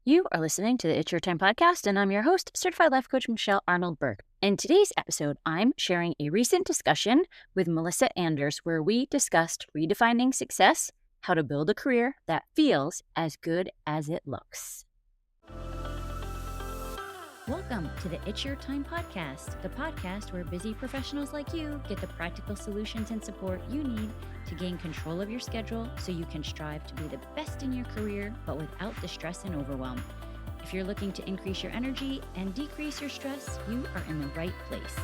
You are listening to the It's Your Time podcast, and I'm your host, Certified Life Coach Michelle Arnold Berg. In today's episode, I'm sharing a recent discussion with Melissa Anders where we discussed redefining success, how to build a career that feels as good as it looks. Welcome to the It's Your Time podcast, the podcast where busy professionals like you get the practical solutions and support you need to gain control of your schedule so you can strive to be the best in your career, but without the stress and overwhelm. If you're looking to increase your energy and decrease your stress, you are in the right place.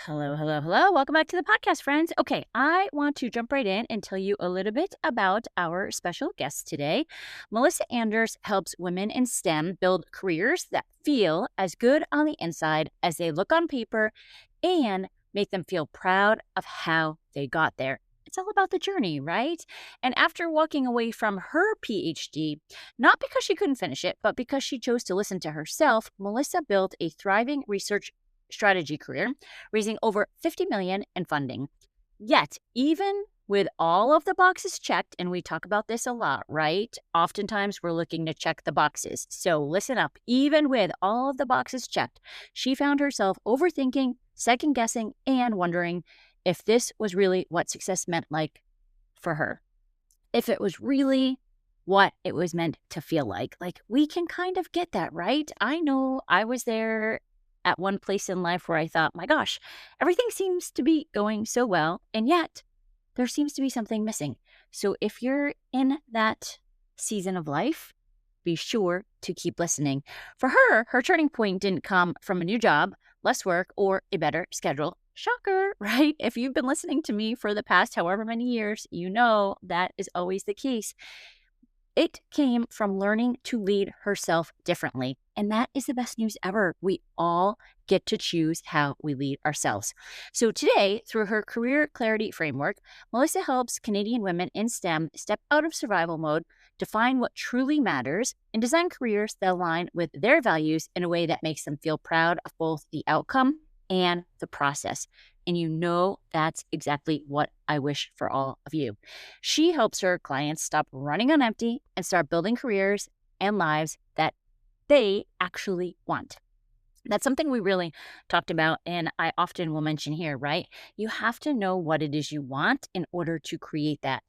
Hello. Welcome back to the podcast, friends. Okay, I want to jump right in and tell you a little bit about our special guest today. Melissa Anders helps women in STEM build careers that feel as good on the inside as they look on paper and make them feel proud of how they got there. It's all about the journey, right? And after walking away from her PhD, not because she couldn't finish it, but because she chose to listen to herself, Melissa built a thriving research strategy career, raising over $50 million in funding. Yet, even with all of the boxes checked, and we talk about this a lot, right? Oftentimes we're looking to check the boxes. So listen up. Even with all of the boxes checked, she found herself overthinking, second guessing, and wondering if this was really what success meant like for her. If it was really what it was meant to feel like. Like, we can kind of get that, right? I know I was there at one place in life where I thought, my gosh, everything seems to be going so well, and yet there seems to be something missing. So if you're in that season of life, be sure to keep listening. For her, her turning point didn't come from a new job, less work, or a better schedule. Shocker, right? If you've been listening to me for the past however many years, you know that is always the case. It came from learning to lead herself differently. And that is the best news ever. We all get to choose how we lead ourselves. So today, through her Career Clarity Framework, Melissa helps Canadian women in STEM step out of survival mode, define what truly matters, and design careers that align with their values in a way that makes them feel proud of both the outcome and the process. And you know that's exactly what I wish for all of you. She helps her clients stop running on empty and start building careers and lives that they actually want. That's something we really talked about, and I often will mention here, right? You have to know what it is you want in order to create that.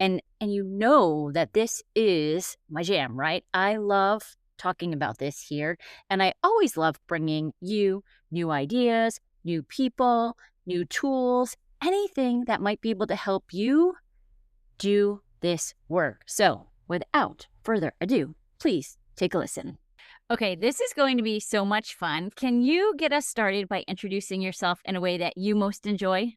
And you know that this is my jam, right? I love talking about this here, and I always love bringing you new ideas, new people, new tools, anything that might be able to help you do this work. So without further ado, please take a listen. Okay, this is going to be so much fun. Can you get us started by introducing yourself in a way that you most enjoy?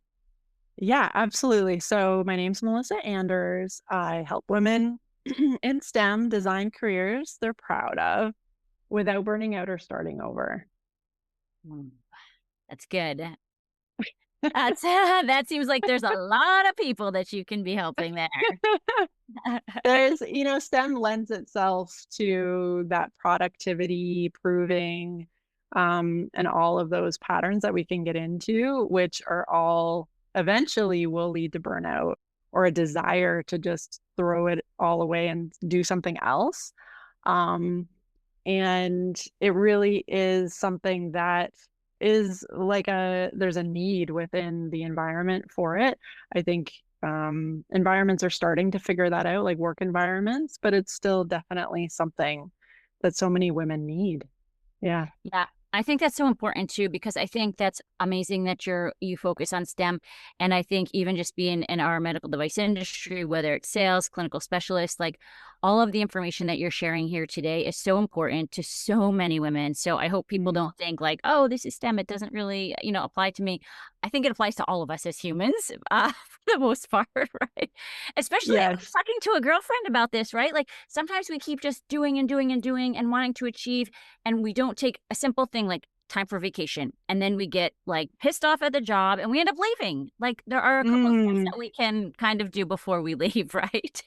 Yeah, absolutely. So my name's Melissa Anders. I help women in STEM design careers they're proud of without burning out or starting over. Mm, That's good. That's, that seems like there's a lot of people that you can be helping there. STEM lends itself to that productivity proving and all of those patterns that we can get into, which are all eventually will lead to burnout or a desire to just throw it all away and do something else. Um, and it really is something that is like there's a need within the environment for it. I think environments are starting to figure that out, like work environments, but it's still definitely something that so many women need. Yeah. Yeah, I think that's so important too, because I think that's amazing that you focus on STEM. And I think even just being in our medical device industry, whether it's sales, clinical specialists, like all of the information that you're sharing here today is so important to so many women. So I hope people don't think like, oh, this is STEM. It doesn't really, apply to me. I think it applies to all of us as humans, for the most part, right? Especially I was Yes. talking to a girlfriend about this, right? Like sometimes we keep just doing and doing and doing and wanting to achieve, and we don't take a simple thing like time for vacation. And then we get like pissed off at the job and we end up leaving. Like there are a couple of things Mm. that we can kind of do before we leave, right?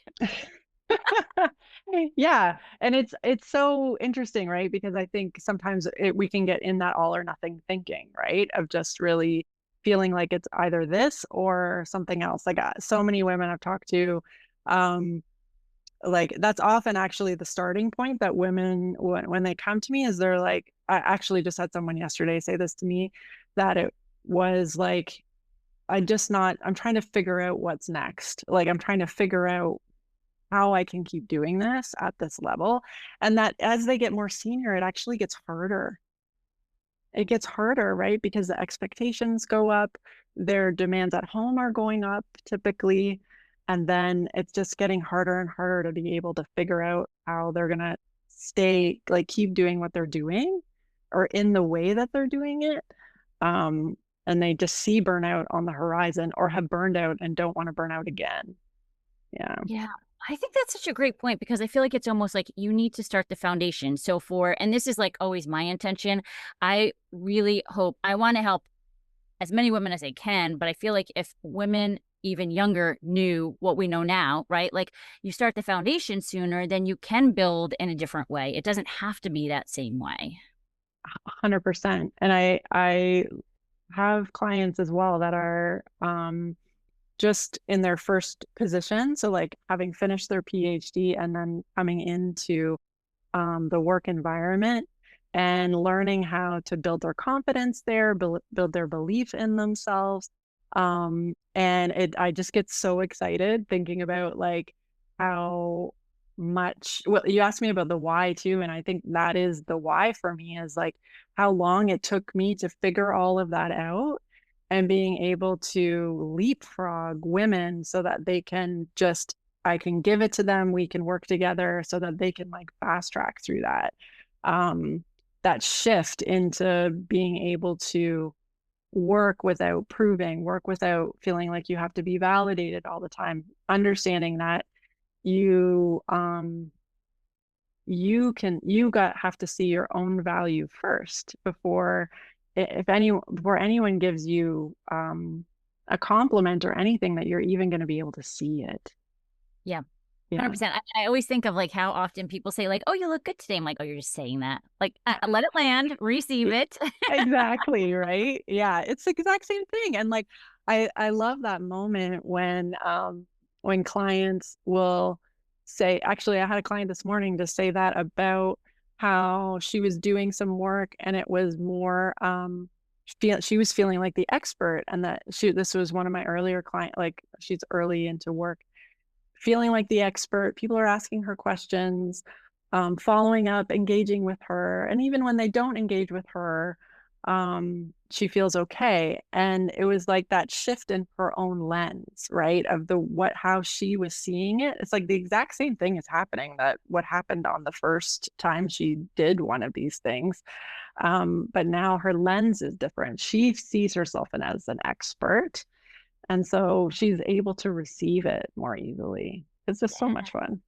Yeah, and it's so interesting, right? Because I think sometimes we can get in that all or nothing thinking, right? Of just really feeling like it's either this or something else. Like so many women I've talked to, um, like, that's often actually the starting point that women, when they come to me, is they're like, I actually just had someone yesterday say this to me, that it was like, I'm trying to figure out what's next. Like, I'm trying to figure out how I can keep doing this at this level. And that as they get more senior, it actually gets harder. It gets harder, right? Because the expectations go up, their demands at home are going up typically, and then it's just getting harder and harder to be able to figure out how they're gonna stay, like, keep doing what they're doing or in the way that they're doing it. Um, and they just see burnout on the horizon or have burned out and don't wanna burn out again. Yeah. Yeah. I think that's such a great point because I feel like it's almost like you need to start the foundation. So and this is like always my intention. I really hope I want to help as many women as I can, but I feel like if women even younger knew what we know now, right? Like you start the foundation sooner, then you can build in a different way. It doesn't have to be that same way. 100%. And I have clients as well that are, just in their first position, so, like, having finished their PhD and then coming into, the work environment and learning how to build their confidence there, build their belief in themselves. And I just get so excited thinking about, like, how much, well, you asked me about the why too, and I think that is the why for me, is like how long it took me to figure all of that out and being able to leapfrog women so that they can just, I can give it to them, we can work together so that they can, like, fast track through that. That shift into being able to work without proving, work without feeling like you have to be validated all the time, understanding that you, you got have to see your own value first before, if any, before anyone gives you, a compliment or anything, that you're even gonna be able to see it. Yeah. Yeah. 100%. I always think of like how often people say like, "Oh, you look good today." I'm like, "Oh, you're just saying that." Like, let it land, receive it. Exactly, right? Yeah, it's the exact same thing, and, like, I love that moment when clients will say, actually, I had a client this morning to say that about how she was doing some work and it was more, she was feeling like the expert, and that this was one of my earlier client, like, she's early into work, feeling like the expert. People are asking her questions, following up, engaging with her. And even when they don't engage with her, she feels okay. And it was like that shift in her own lens, right? Of how she was seeing it. It's like the exact same thing is happening, that what happened on the first time she did one of these things. But now her lens is different. She sees herself as an expert, and so she's able to receive it more easily. It's just so much fun.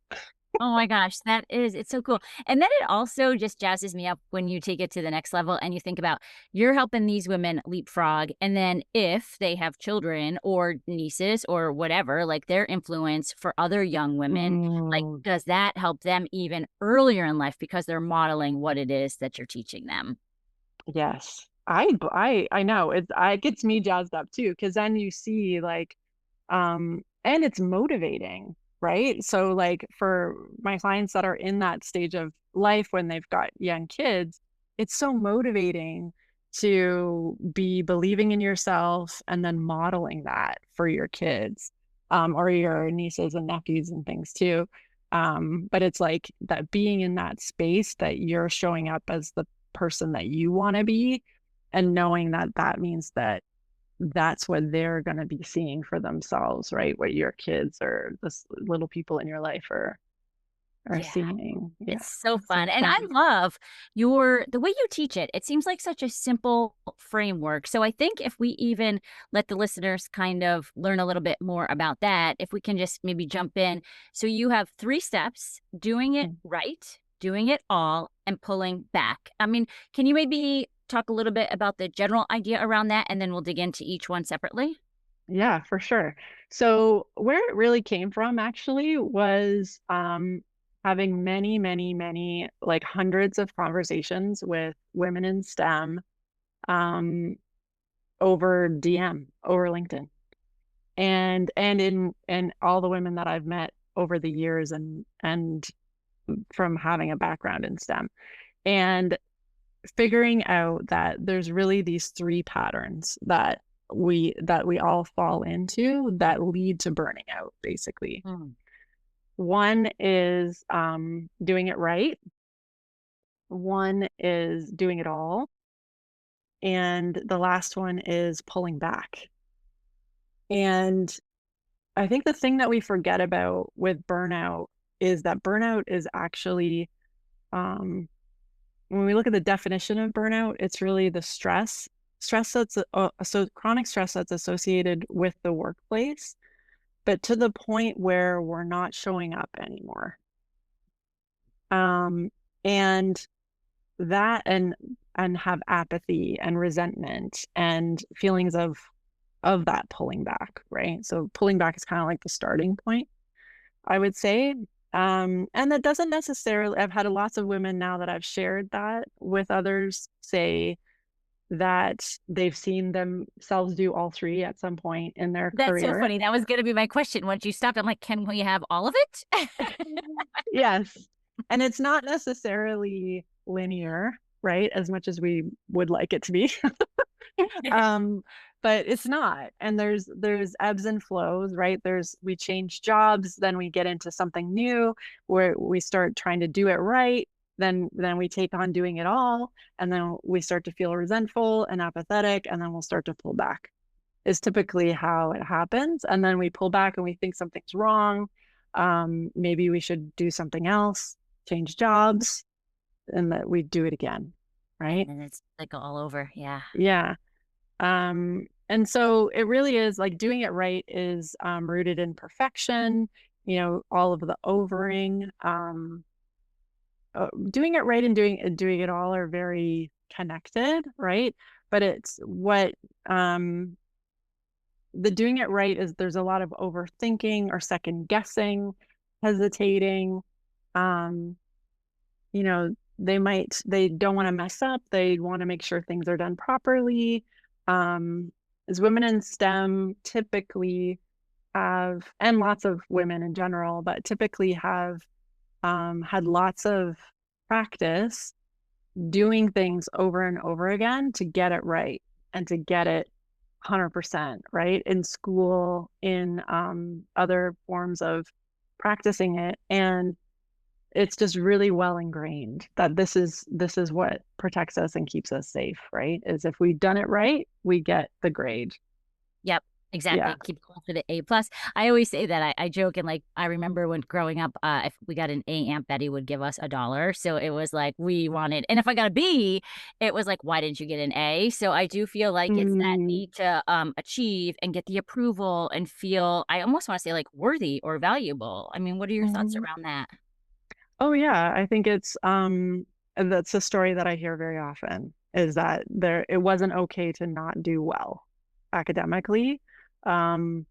Oh my gosh, it's so cool. And then it also just jazzes me up when you take it to the next level and you think about you're helping these women leapfrog. And then if they have children or nieces or whatever, like their influence for other young women, like Mm, does that help them even earlier in life because they're modeling what it is that you're teaching them? yes. I know. It gets me jazzed up too, because then you see, like, and it's motivating, right? So, like, for my clients that are in that stage of life when they've got young kids, it's so motivating to be believing in yourself and then modeling that for your kids, or your nieces and nephews and things too. But it's like that, being in that space that you're showing up as the person that you want to be, and knowing that that means that that's what they're gonna be seeing for themselves, right? What your kids or little people in your life are Yeah. seeing. Yeah, It's so it's fun, so and I fun. love the way you teach it. It seems like such a simple framework, so I think if we even let the listeners kind of learn a little bit more about that, if we can just maybe jump in. So you have 3 steps: doing it Mm. right, doing it all, and pulling back. I mean, can you maybe talk a little bit about the general idea around that, and then we'll dig into each one separately? Yeah, for sure. So where it really came from actually was, having many, many, many, like, hundreds of conversations with women in STEM, um, over DM, over LinkedIn. And all the women that I've met over the years and from having a background in STEM. And figuring out that there's really these three patterns that we all fall into that lead to burning out, basically. Mm. One is doing it right. One is doing it all. And the last one is pulling back. And I think the thing that we forget about with burnout is that burnout is actually, um, when we look at the definition of burnout, it's really the stress that's so chronic stress that's associated with the workplace, but to the point where we're not showing up anymore. Um, and that and have apathy and resentment and feelings of that pulling back, right? So pulling back is kind of like the starting point, I would say. And that doesn't necessarily, I've had lots of women now that I've shared that with others say that they've seen themselves do all three at some point in their That's so career. funny. That was gonna be my question. Once you stopped, I'm like, "Can we have all of it?" Yes. And it's not necessarily linear, right? As much as we would like it to be. Um, but it's not. And there's ebbs and flows, right? We change jobs, then we get into something new where we start trying to do it right. Then we take on doing it all, and then we start to feel resentful and apathetic, and then we'll start to pull back. Is typically how it happens. And then we pull back and we think something's wrong. Maybe we should do something else, change jobs, and that we do it again, right? And it's like all over. Yeah. Yeah. And so it really is like doing it right is rooted in perfection, all of the overing. Doing it right and doing it all are very connected, right? But it's what the doing it right is there's a lot of overthinking or second guessing, hesitating. Um, they don't want to mess up. They want to make sure things are done properly. As women in STEM typically have, and lots of women in general, but typically have had lots of practice doing things over and over again to get it right and to get it 100%, right? In school, in other forms of practicing it. And it's just really well ingrained that this is what protects us and keeps us safe, right? Is if we've done it right, we get the grade. Yep, Yeah. exactly. Keep going for the A plus. I always say that I joke and like I remember when growing up, if we got an A, Aunt Betty would give us $1. So it was like we wanted, and if I got a B, it was like, why didn't you get an A? So I do feel like it's that Mm, need to achieve and get the approval and feel I almost want to say like worthy or valuable. I mean, what are your thoughts mhm. around that? Oh yeah, I think it's and that's a story that I hear very often is that it wasn't okay to not do well academically. Um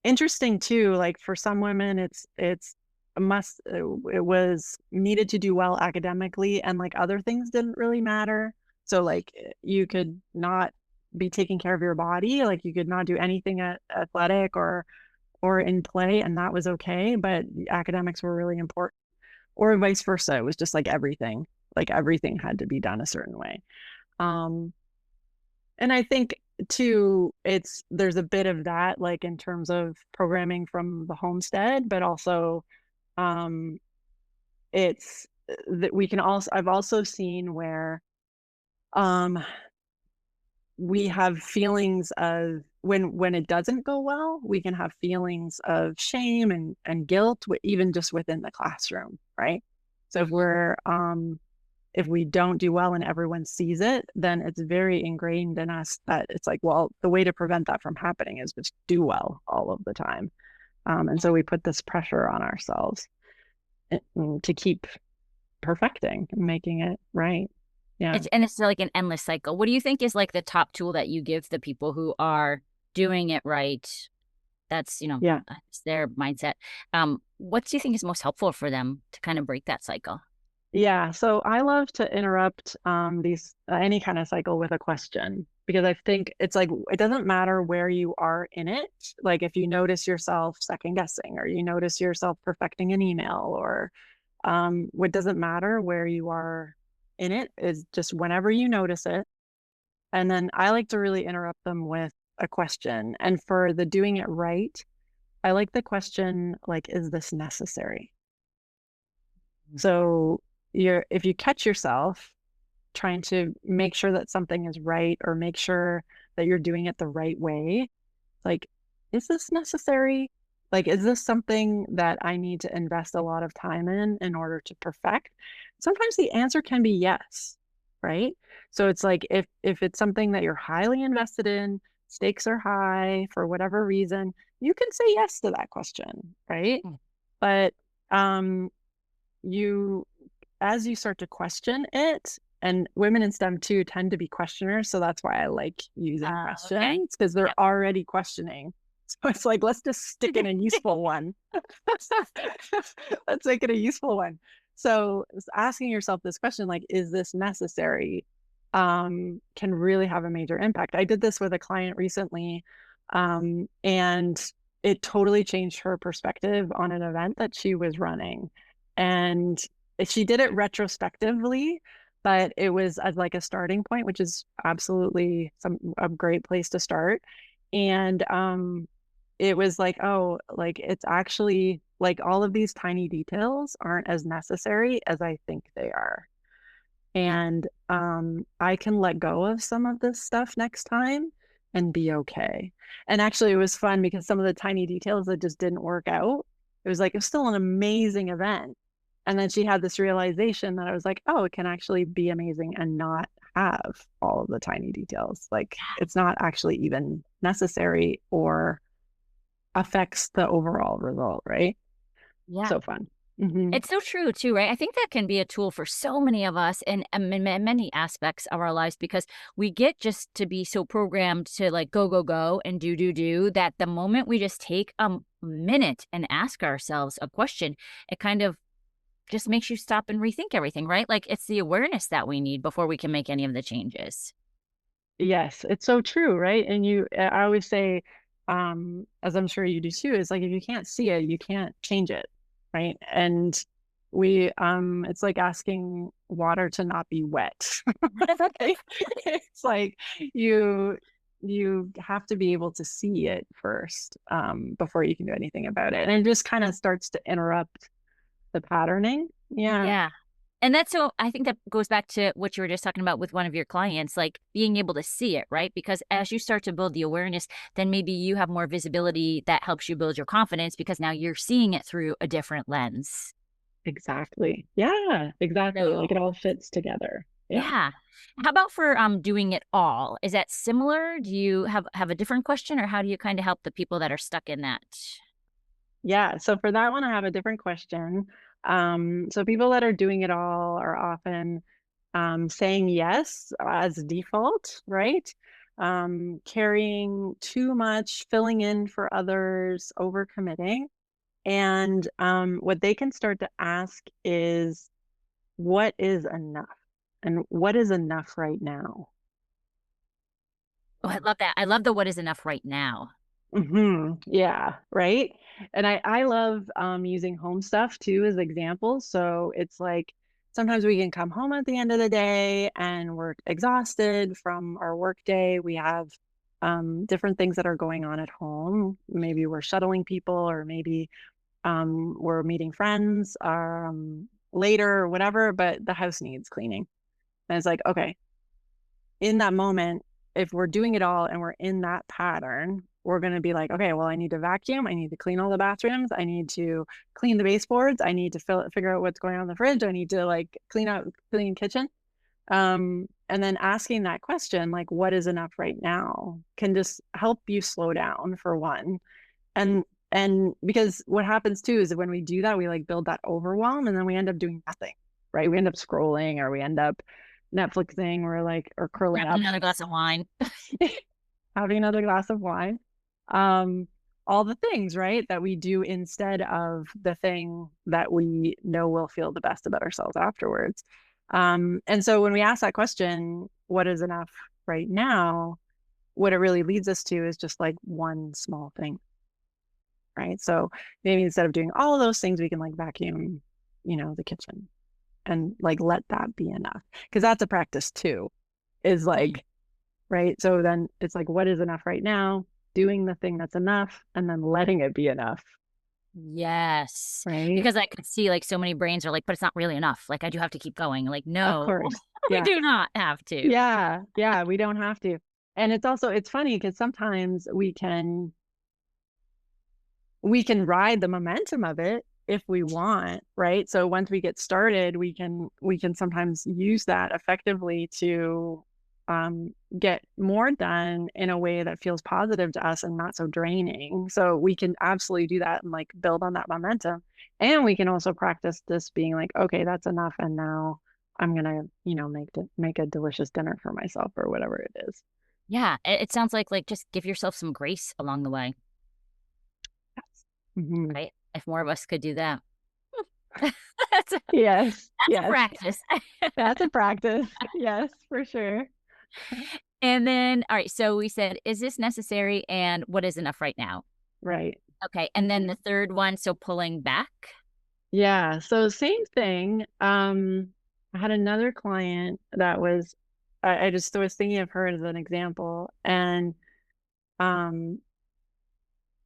Interesting too, like for some women it's a must it was needed to do well academically and like other things didn't really matter. So like you could not be taking care of your body, like you could not do anything athletic or in play and that was okay, but academics were really important or vice versa. It was just like everything had to be done a certain way. Um, and I think too, there's a bit of that, like in terms of programming from the homestead, but also um, it's that we can also, I've also seen where um, we have feelings of when it doesn't go well, we can have feelings of shame and guilt, even just within the classroom, right? So if we don't do well and everyone sees it, then it's very ingrained in us that it's like, well, the way to prevent that from happening is just do well all of the time. And so we put this pressure on ourselves to keep perfecting, making it right. Yeah. It's like an endless cycle. What do you think is like the top tool that you give the people who are doing it right? That's, Yeah. it's their mindset. What do you think is most helpful for them to kind of break that cycle? Yeah. So I love to interrupt these any kind of cycle with a question because I think it's like it doesn't matter where you are in it. Like if you notice yourself second guessing or you notice yourself perfecting an email or what doesn't matter where you are in it is just whenever you notice it. And then I like to really interrupt them with a question. And for the doing it right, I like the question like, is this necessary? So you're if you catch yourself trying to make sure that something is right or make sure that you're doing it the right way, like, is this necessary? Like, is this something that I need to invest a lot of time in order to perfect? Sometimes the answer can be yes, right? So it's like if it's something that you're highly invested in, stakes are high for whatever reason, you can say yes to that question, right? Mm. But um you as you start to question it, and women in STEM too tend to be questioners, so that's why I like using Okay. questions because they're Yep. already questioning. So it's like, let's just stick in a useful one. Let's make it a useful one. So asking yourself this question, like, is this necessary? Can really have a major impact. I did this with a client recently, and it totally changed her perspective on an event that she was running. And she did it retrospectively, but it was as like a starting point, which is absolutely a great place to start. And it was like, oh, like it's actually like all of these tiny details aren't as necessary as I think they are. And I can let go of some of this stuff next time and be okay. And actually, it was fun because some of the tiny details that just didn't work out, it was still an amazing event. And then she had this realization that I was like, oh, it can actually be amazing and not have all of the tiny details. Like it's not actually even necessary or affects the overall result, right? Yeah. So fun. Hmm. It's so true too, right? I think that can be a tool for so many of us in many aspects of our lives because we get just to be so programmed to like go, go, go and do that the moment we just take a minute and ask ourselves a question, it kind of just makes you stop and rethink everything, right? Like it's the awareness that we need before we can make any of the changes. Yes, it's so true, right? And I always say, as I'm sure you do too, is like if you can't see it, you can't change it, right? And it's like asking water to not be wet. Right? It's like you you have to be able to see it first, before you can do anything about it. And it just kind of starts to interrupt the patterning. Yeah. Yeah. And that's so I think that goes back to what you were just talking about with one of your clients, like being able to see it, right? Because as you start to build the awareness, then maybe you have more visibility that helps you build your confidence because now you're seeing it through a different lens. Exactly. Yeah, exactly. Like it So, all fits together. Yeah. yeah. How about for doing it all? Is that similar? Do you have a different question or how do you kind of help the people that are stuck in that? Yeah. So for that one, I have a different question. So people that are doing it all are often saying yes as default, right? Carrying too much, filling in for others, overcommitting. And what they can start to ask is, what is enough? And what is enough right now? Oh, I love that. I love the what is enough right now. Yeah, right? And I love, using home stuff too as examples, so it's like, sometimes we can come home at the end of the day and we're exhausted from our work day, we have, different things that are going on at home, maybe we're shuttling people or maybe, we're meeting friends, later or whatever, but the house needs cleaning, and it's like, okay, in that moment, if we're doing it all and we're in that pattern, we're going to be like, okay, well, I need to vacuum. I need to clean all the bathrooms. I need to clean the baseboards. I need to figure out what's going on in the fridge. I need to like clean kitchen. And then asking that question, like, what is enough right now, can just help you slow down for one. And because what happens too is that when we do that, we like build that overwhelm and then we end up doing nothing, right? We end up scrolling or we end up Netflixing or like or curling Grabbing up, another glass of wine. having another glass of wine. Um, all the things, right, that we do instead of the thing that we know will feel the best about ourselves afterwards. And so when we ask that question, what is enough right now, what it really leads us to is just like one small thing, right? So maybe instead of doing all of those things, we can like vacuum, the kitchen and like let that be enough. Because that's a practice too, is Mhm. like, right? So then it's like, what is enough right now? Doing the thing that's enough and then letting it be enough, Yes, right? because I could see, like, so many brains are like, "But it's not really enough, like, I do have to keep going." Like, Of "No, course. we Yeah. do not have to." Yeah. Yeah. We don't have to. And it's funny because sometimes we can ride the momentum of it if we want, right? So once we get started, we can sometimes use that effectively to get more done in a way that feels positive to us and not so draining. So we can absolutely do that and like build on that momentum. And we can also practice this being like, okay, that's enough, and now I'm gonna, make a delicious dinner for myself or whatever it is. Yeah, it sounds like, just give yourself some grace along the way, Yes. Mhm. right? If more of us could do that. That's a Yes. that's a Yes. practice. That's a practice. Yes, for sure. And then, alright, so we said, "Is this necessary?" and "What is enough right now?" Right. Okay, and then the third one, so pulling back? Yeah. So same thing. I had another client that was I just was thinking of her as an example. And um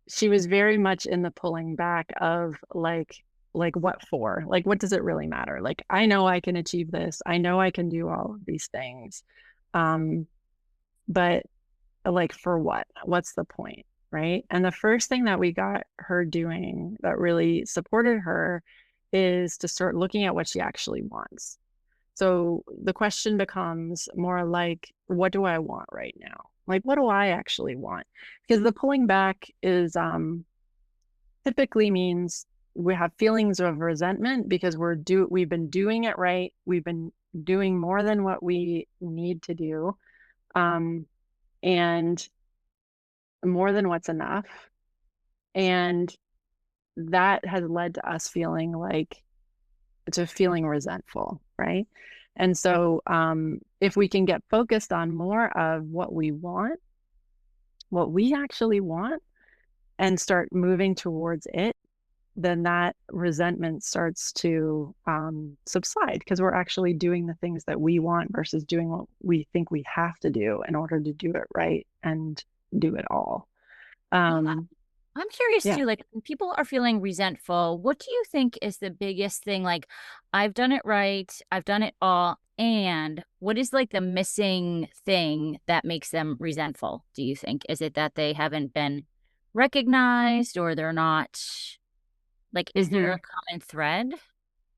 she was very much in the pulling back of like what for? Like what does it really matter? Like I know I can achieve this. I know I can do all of these things. Um, but like for what? What's the point? Right. And the first thing that we got her doing that really supported her is to start looking at what she actually wants. So the question becomes more like, what do I want right now? Like, what do I actually want? Because the pulling back is typically means we have feelings of resentment because we've been doing it right. We've been doing more than what we need to do. Um, and more than what's enough. And that has led to us feeling resentful, right? And so if we can get focused on more of what we want, what we actually want, and start moving towards it, then that resentment starts to subside because we're actually doing the things that we want versus doing what we think we have to do in order to do it right and do it all. Yeah. Um, I'm curious yeah. too, like, when people are feeling resentful, what do you think is the biggest thing? Like, I've done it right, I've done it all, and what is like the missing thing that makes them resentful, do you think? Is it that they haven't been recognized or they're not like, is there Hmm. a common thread?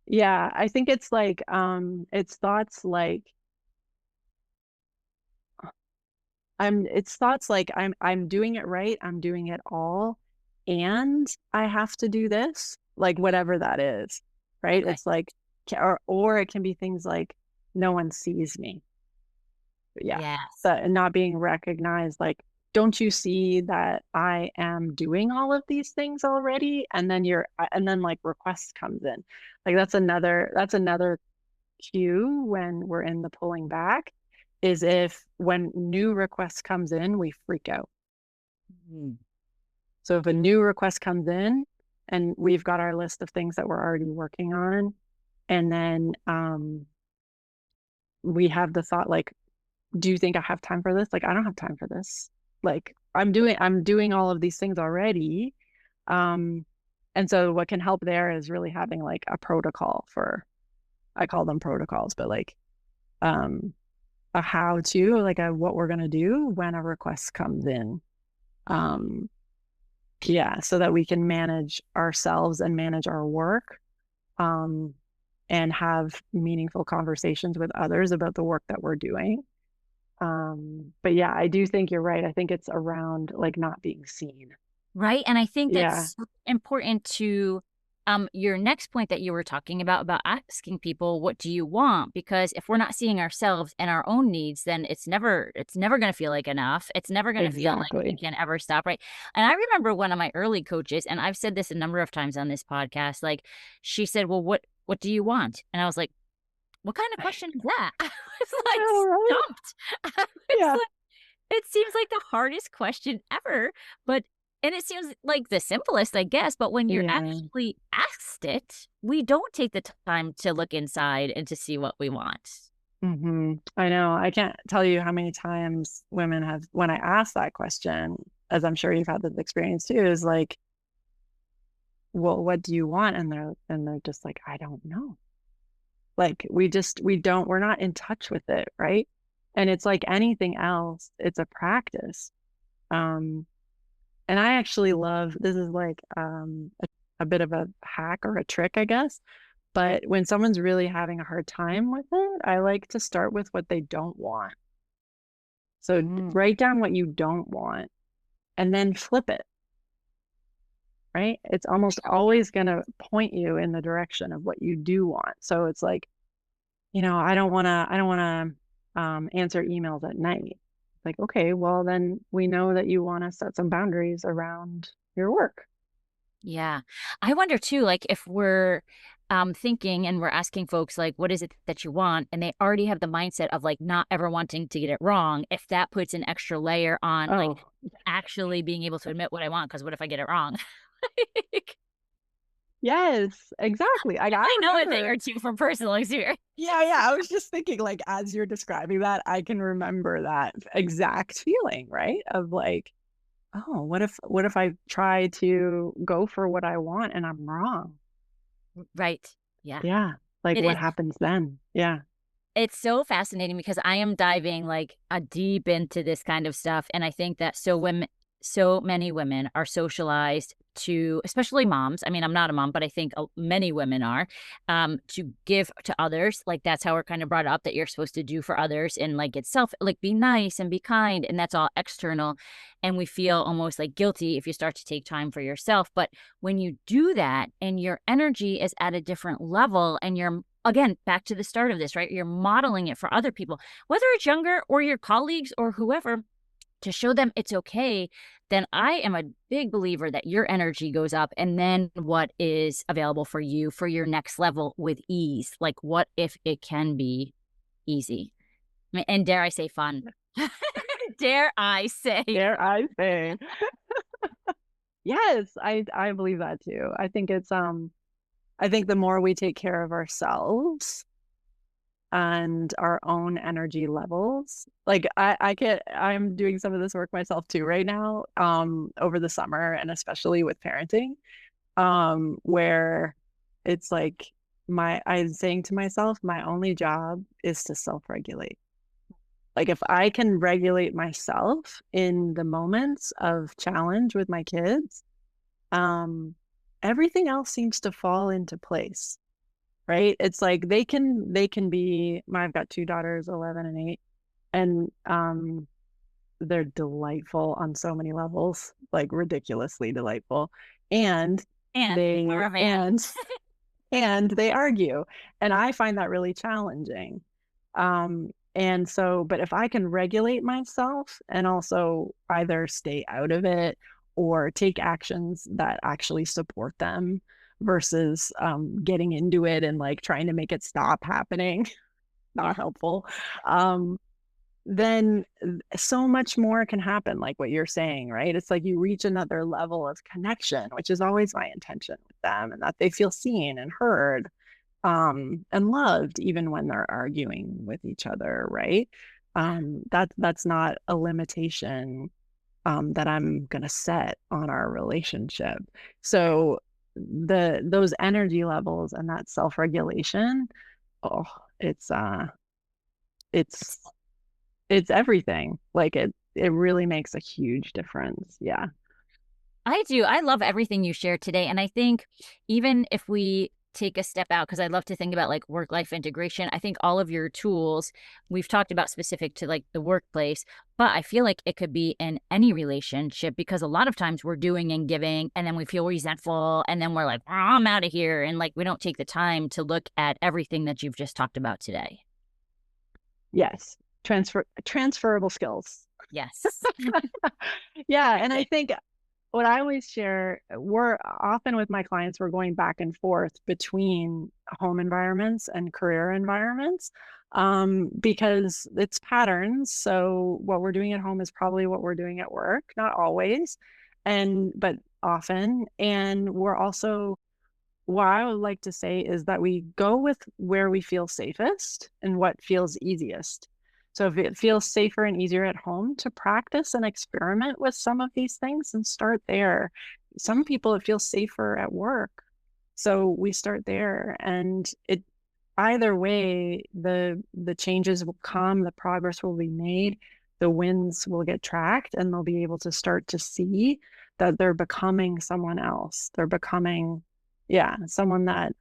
Yeah, I think it's thoughts like I'm doing it right, I'm doing it all, and I have to do this, like whatever that is, right? Okay. It's like or it can be things like no one sees me. Yeah. Yes. But not being recognized, like, don't you see that I am doing all of these things already? And then like request comes in. Like that's another cue when we're in the pulling back is if when new requests comes in, we freak out. Mm. So if a new request comes in and we've got our list of things that we're already working on, and then we have the thought like, do you think I have time for this? Like, I don't have time for this. Like, I'm doing all of these things already. Um, and so what can help there is really having like a protocol I call them protocols, but like um a how to, like a what we're gonna do when a request comes in. Um, yeah, so that we can manage ourselves and manage our work, um, and have meaningful conversations with others about the work that we're doing. But yeah, I do think you're right. I think it's around like not being seen. Right, and I think Yeah, that's so important to, your next point that you were talking about asking people, "What do you want?" Because if we're not seeing ourselves and our own needs, then it's never gonna feel like enough. It's never gonna feel like we exactly. can ever stop, right? And I remember one of my early coaches, and I've said this a number of times on this podcast, like, she said, "Well, what do you want?" And I was like, what kind of question is that? I was I like know, right? stumped. I was Yeah. like, it seems like the hardest question ever, but and it seems like the simplest, I guess, but when you're Yeah. actually asked it, we don't take the time to look inside and to see what we want. I know. I can't tell you how many times women have, when I ask that question, as I'm sure you've had this experience too, is like, well, what do you want? And they're just like, I don't know. Like we're not in touch with it, right? And it's like anything else, it's a practice. Um, and I actually love, this is like a bit of a hack or a trick, I guess. But when someone's really having a hard time with it, I like to start with what they don't want. So Mm, write down what you don't want and then flip it, right? It's almost always going to point you in the direction of what you do want. So it's like, I don't want to answer emails at night. Like, okay, well then we know that you want to set some boundaries around your work. yeah. I wonder too, like if we're thinking and we're asking folks like, what is it that you want? And they already have the mindset of like not ever wanting to get it wrong. If that puts an extra layer on like Oh, actually being able to admit what I want, because what if I get it wrong? Like, yes, exactly. I I know a thing remember. or two from personal experience. Yeah, yeah. I was just thinking, like, as you're describing that, I can remember that exact feeling, right? Of like, oh, what if I try to go for what I want and I'm wrong? Right. Yeah. Yeah. Like It what is. happens then? Yeah. It's so fascinating because I am diving like a deep into this kind of stuff. And I think that so many women are socialized to, especially moms. I mean, I'm not a mom, but I think many women are, to give to others. Like that's how we're kind of brought up that you're supposed to do for others and like itself, like be nice and be kind. And that's all external. And we feel almost like guilty if you start to take time for yourself. But when you do that and your energy is at a different level and you're again, back to the start of this, right? You're modeling it for other people, whether it's younger or your colleagues or whoever, to show them it's okay. Then I am a big believer that your energy goes up and then what is available for you for your next level with ease. Like, what if it can be easy? And dare I say fun? Dare I say? Dare I say. Yes, I believe that too. I think the more we take care of ourselves and our own energy levels. Like I'm doing some of this work myself too right now, over the summer and especially with parenting, where it's like I'm saying to myself, my only job is to self-regulate. Like if I can regulate myself in the moments of challenge with my kids, um, everything else seems to fall into place. Right? It's like they can be I've got two daughters, 11 and 8, and they're delightful on so many levels, like ridiculously delightful. And And they more of an. and they argue, and I find that really challenging. And so, but if I can regulate myself and also either stay out of it or take actions that actually support them versus getting into it and like trying to make it stop happening, Yeah. not helpful. Um, then so much more can happen, like what you're saying, right? It's like you reach another level of connection, which is always my intention with them, and that they feel seen and heard, and loved, even when they're arguing with each other, right? That's not a limitation that I'm gonna set on our relationship. So those energy levels and that self-regulation, oh, it's it's it's everything. Like it really makes a huge difference. Yeah. I do. I love everything you shared today. And I think even if we take a step out, because I love to think about like work life integration, I think all of your tools we've talked about specific to like the workplace, but I feel like it could be in any relationship because a lot of times we're doing and giving and then we feel resentful and then we're like, "Oh, I'm out of here." And like we don't take the time to look at everything that you've just talked about today. Yes. Transferable skills. Yes. Yeah, and I Everything. think what I always share, we're often with my clients, we're going back and forth between home environments and career environments, because it's patterns. So what we're doing at home is probably what we're doing at work, not always, but often. And we're also, what I would like to say is that we go with where we feel safest and what feels easiest. So if it feels safer and easier at home to practice and experiment with some of these things and start there. Some people it feels safer at work. So we start there and it either way the changes will come, the progress will be made, the wins will get tracked and they'll be able to start to see that they're becoming someone else. They're becoming someone that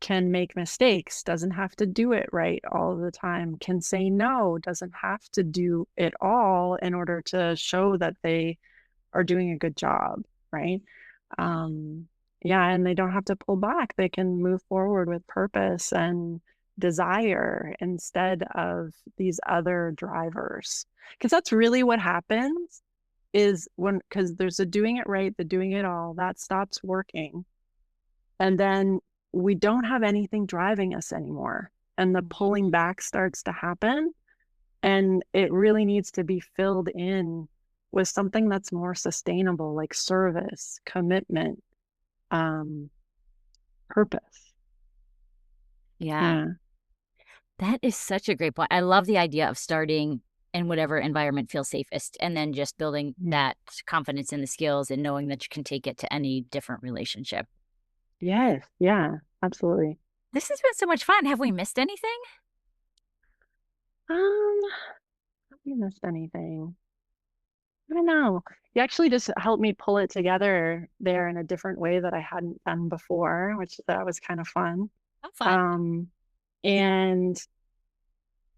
can make mistakes, doesn't have to do it right all the time, can say no, doesn't have to do it all in order to show that they are doing a good job, right? Um, yeah, and they don't have to pull back. They can move forward with purpose and desire instead of these other drivers. Because that's really what happens is because there's a doing it right, the doing it all, that stops working. And then we don't have anything driving us anymore. And the pulling back starts to happen. And it really needs to be filled in with something that's more sustainable, like service, commitment, um, purpose. Yeah. Yeah. That is such a great point. I love the idea of starting in whatever environment feels safest and then just building that confidence in the skills and knowing that you can take it to any different relationship. Yes. Yeah. Absolutely. This has been so much fun. Have we missed anything? Um, have you missed anything? I don't know. You actually just helped me pull it together there in a different way that I hadn't done before, which that was kind of fun. How fun. Um, and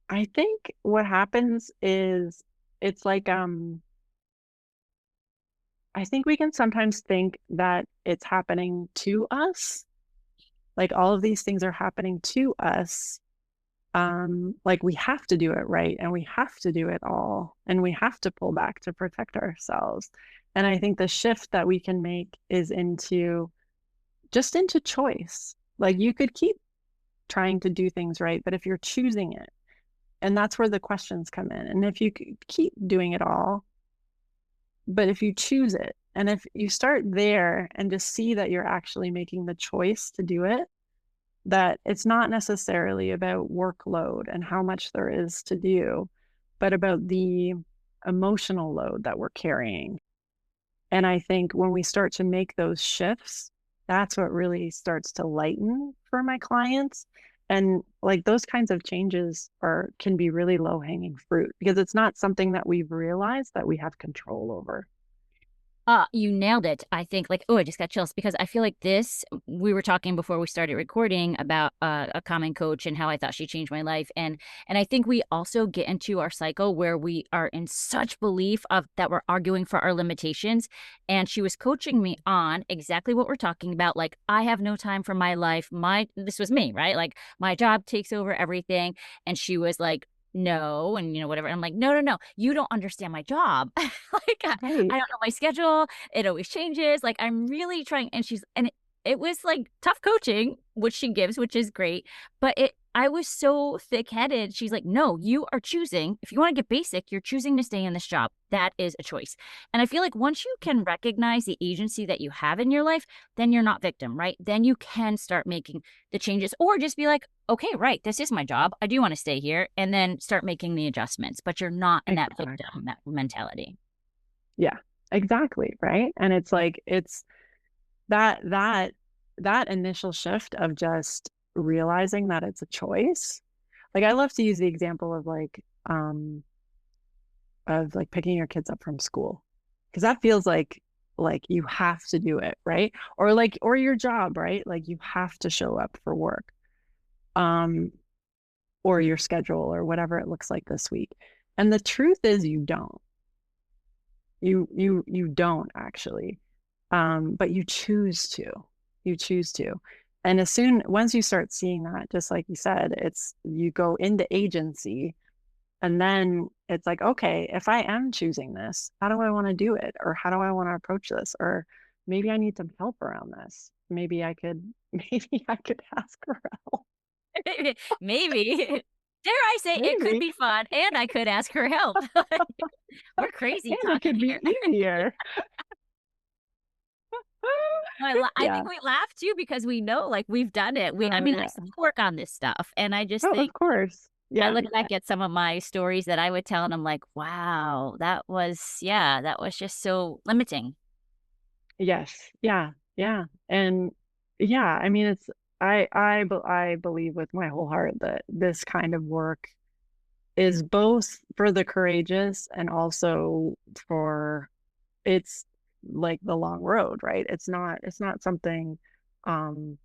I think what happens is it's like I think we can sometimes think that it's happening to us. Like all of these things are happening to us. Like we have to do it right and we have to do it all and we have to pull back to protect ourselves. And I think the shift that we can make is into choice. Like you could keep trying to do things right, but if you're choosing it, and that's where the questions come in. And if you keep doing it all, but if you choose it, and if you start there and just see that you're actually making the choice to do it, that it's not necessarily about workload and how much there is to do, but about the emotional load that we're carrying. And I think when we start to make those shifts, that's what really starts to lighten for my clients. And like those kinds of changes can be really low hanging fruit because it's not something that we've realized that we have control over. You nailed it. I think like, oh, I just got chills because I feel like this, we were talking before we started recording about a common coach and how I thought she changed my life. And I think we also get into our cycle where we are in such belief of that we're arguing for our limitations. And she was coaching me on exactly what we're talking about. Like, I have no time for my life. This was me, right? Like my job takes over everything. And she was like, no, and whatever. And I'm like, no, no, no, you don't understand my job. Like I Right. don't know my schedule. It always changes. Like I'm really trying, and it was like tough coaching, which she gives, which is great. But I was so thick-headed. She's like, "No, you are choosing. If you want to get basic, you're choosing to stay in this job. That is a choice." And I feel like once you can recognize the agency that you have in your life, then you're not victim, right? Then you can start making the changes or just be like, "Okay, right, this is my job. I do want to stay here," and then start making the adjustments, but you're not in that Exactly. victim that mentality. Yeah, exactly. Right. And it's like, it's that, that, that initial shift of just realizing that it's a choice. Like I love to use the example of like picking your kids up from school because that feels like you have to do it, right? Or your job, right? Like you have to show up for work, um or your schedule or whatever it looks like this week. And the truth is you don't. You don't actually. But you choose to. You choose to. And once you start seeing that, just like you said, it's you go into agency And then it's like, okay, if I am choosing this, how do I want to do it? Or how do I want to approach this? Or maybe I need some help around this. Maybe I could, maybe I could ask for help. Maybe. Dare I say it could Maybe. be fun, and I could ask her help. We're crazy And it talking could be here. easier. I Yeah. think we laugh too because we know, like, we've done it. I mean, I Yeah. still work on this stuff, and I just Oh, think of course. I Yeah. look back at some of my stories that I would tell, and I'm like, "Wow, that was just so limiting." Yes. Yeah. Yeah. And yeah, I mean, I believe with my whole heart that this kind of work is both for the courageous and also for it's like the long road, right? It's not something um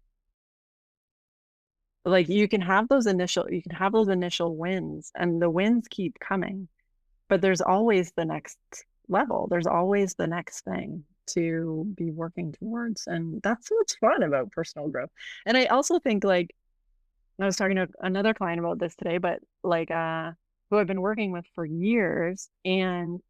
like you can have those initial wins and the wins keep coming, but there's always the next level. There's always the next thing to be working towards. And that's what's fun about personal growth. And I also think like I was talking to another client about this today, but like who I've been working with for years and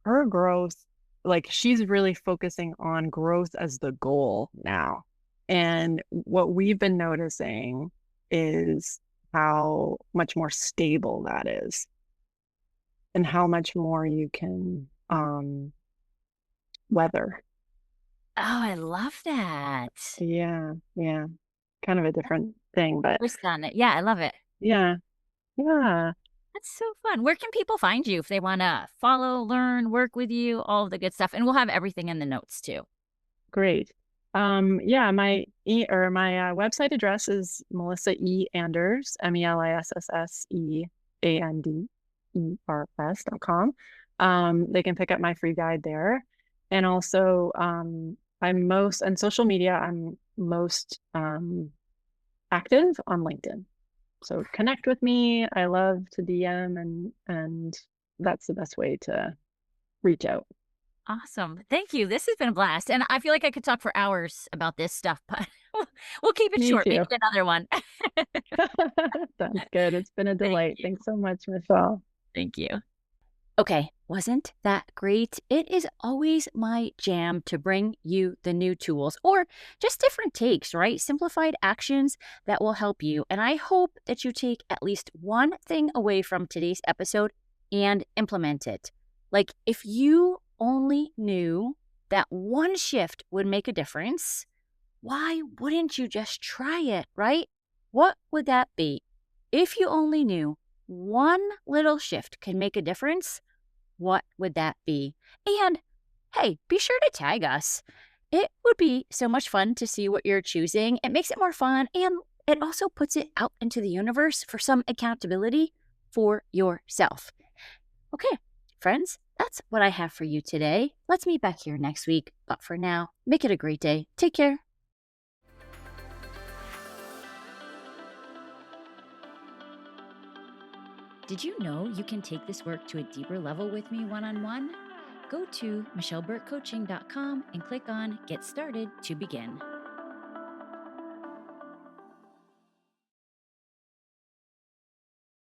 her growth, like she's really focusing on growth as the goal now. And what we've been noticing is how much more stable that is and how much more you can weather. Oh, I love that. Yeah, yeah. Kind of a different thing, but Twist on it. Yeah, I love it. yeah, yeah, That's so fun. Where can people find you if they wanna follow, learn, work with you, all of the good stuff? And we'll have everything in the notes too. great. Yeah, my website address is Melissa E. Anders, MELISSEANDERS.com. They can pick up my free guide there. And also, I'm most on social media, I'm most active on LinkedIn. So connect with me. I love to DM and that's the best way to reach out. Awesome. Thank you. This has been a blast, and I feel like I could talk for hours about this stuff, but we'll keep it Me short, maybe too. another one. Sounds good. It's been a Thank delight. you. Thanks so much, Michelle. Thank you. Okay, wasn't that great? It is always my jam to bring you the new tools or just different takes, right? Simplified actions that will help you. And I hope that you take at least one thing away from today's episode and implement it. Like, if you only knew that one shift would make a difference, why wouldn't you just try it, right? What would that be? If you only knew one little shift can make a difference, what would that be? And hey, be sure to tag us. It would be so much fun to see what you're choosing. It makes it more fun and it also puts it out into the universe for some accountability for yourself. Okay, friends, that's what I have for you today. Let's meet back here next week. But for now, make it a great day. Take care. Did you know you can take this work to a deeper level with me one-on-one? Go to michelleburtcoaching.com and click on Get Started to begin.